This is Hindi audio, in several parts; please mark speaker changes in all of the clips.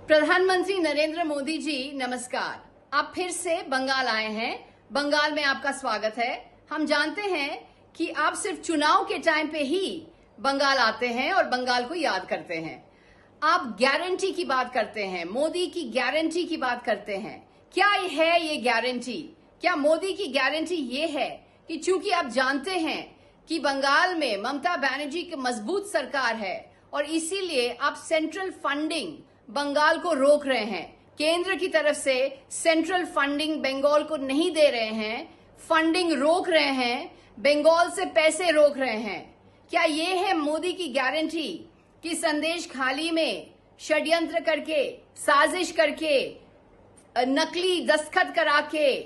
Speaker 1: प्रधानमंत्री नरेंद्र मोदी जी नमस्कार। आप फिर से बंगाल आए हैं। बंगाल में आपका स्वागत है। हम जानते हैं कि आप सिर्फ चुनाव के टाइम पे ही बंगाल आते हैं और बंगाल को याद करते हैं। आप गारंटी की बात करते हैं, मोदी की गारंटी की बात करते हैं। क्या है ये गारंटी? क्या मोदी की गारंटी ये है कि चूंकि आप जानते हैं कि बंगाल में ममता बनर्जी की मजबूत सरकार है और इसीलिए आप सेंट्रल फंडिंग बंगाल को रोक रहे हैं, केंद्र की तरफ से सेंट्रल फंडिंग बंगाल को नहीं दे रहे हैं, फंडिंग रोक रहे हैं, बंगाल से पैसे रोक रहे हैं। क्या ये है मोदी की गारंटी कि संदेश खाली में षड्यंत्र करके, साजिश करके, नकली दस्तखत करा के,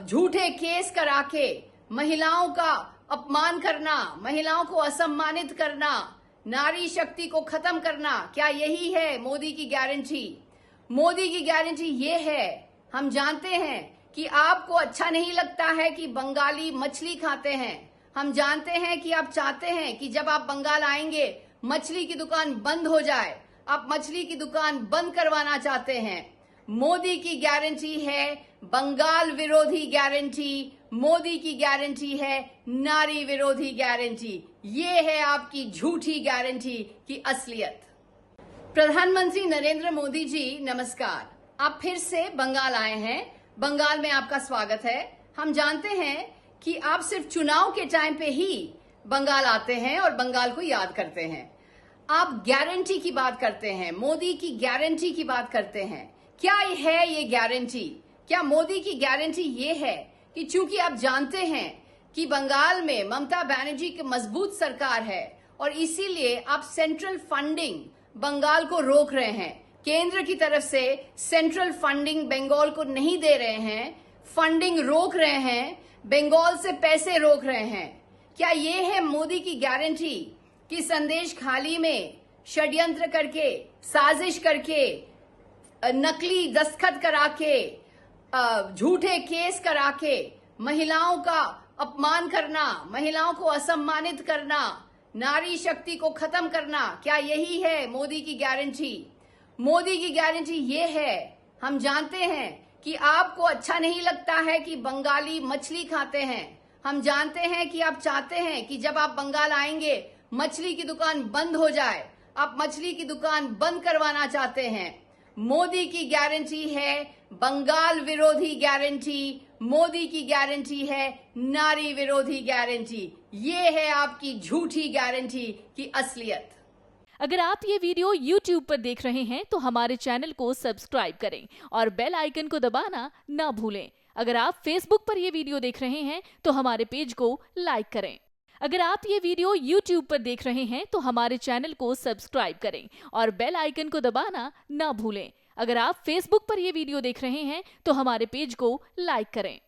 Speaker 1: झूठे केस करा के महिलाओं का अपमान करना, महिलाओं को असम्मानित करना, नारी शक्ति को खत्म करना, क्या यही है मोदी की गारंटी? मोदी की गारंटी ये है। हम जानते हैं कि आपको अच्छा नहीं लगता है कि बंगाली मछली खाते हैं। हम जानते हैं कि आप चाहते हैं कि जब आप बंगाल आएंगे मछली की दुकान बंद हो जाए। आप मछली की दुकान बंद करवाना चाहते हैं। मोदी की गारंटी है बंगाल विरोधी गारंटी, मोदी की गारंटी है नारी विरोधी गारंटी। ये है आपकी झूठी गारंटी की असलियत। प्रधानमंत्री नरेंद्र मोदी जी नमस्कार। आप फिर से बंगाल आए हैं। बंगाल में आपका स्वागत है। हम जानते हैं कि आप सिर्फ चुनाव के टाइम पे ही बंगाल आते हैं और बंगाल को याद करते हैं। आप गारंटी की बात करते हैं, मोदी की गारंटी की बात करते हैं। क्या है ये गारंटी? क्या मोदी की गारंटी ये है कि चूंकि आप जानते हैं कि बंगाल में ममता बनर्जी की मजबूत सरकार है और इसीलिए आप सेंट्रल फंडिंग बंगाल को रोक रहे हैं, केंद्र की तरफ से सेंट्रल फंडिंग बंगाल को नहीं दे रहे हैं, फंडिंग रोक रहे हैं, बंगाल से पैसे रोक रहे हैं। क्या ये है मोदी की गारंटी कि संदेश खाली में षड्यंत्र करके, साजिश करके, नकली दस्तखत करा के, झूठे केस करा के महिलाओं का अपमान करना, महिलाओं को असम्मानित करना, नारी शक्ति को खत्म करना, क्या यही है मोदी की गारंटी? मोदी की गारंटी ये है। हम जानते हैं कि आपको अच्छा नहीं लगता है कि बंगाली मछली खाते हैं। हम जानते हैं कि आप चाहते हैं कि जब आप बंगाल आएंगे मछली की दुकान बंद हो जाए। आप मछली की दुकान बंद करवाना चाहते हैं। मोदी की गारंटी है बंगाल विरोधी गारंटी, मोदी की गारंटी है नारी विरोधी गारंटी। ये है आपकी झूठी गारंटी की असलियत।
Speaker 2: अगर आप ये वीडियो YouTube पर देख रहे हैं तो हमारे चैनल को सब्सक्राइब करें और बेल आइकन को दबाना ना भूलें। अगर आप Facebook पर ये वीडियो देख रहे हैं तो हमारे पेज को लाइक करें। अगर आप ये वीडियो YouTube पर देख रहे हैं तो हमारे चैनल को सब्सक्राइब करें और बेल आइकन को दबाना ना भूलें। अगर आप Facebook पर ये वीडियो देख रहे हैं तो हमारे पेज को लाइक करें।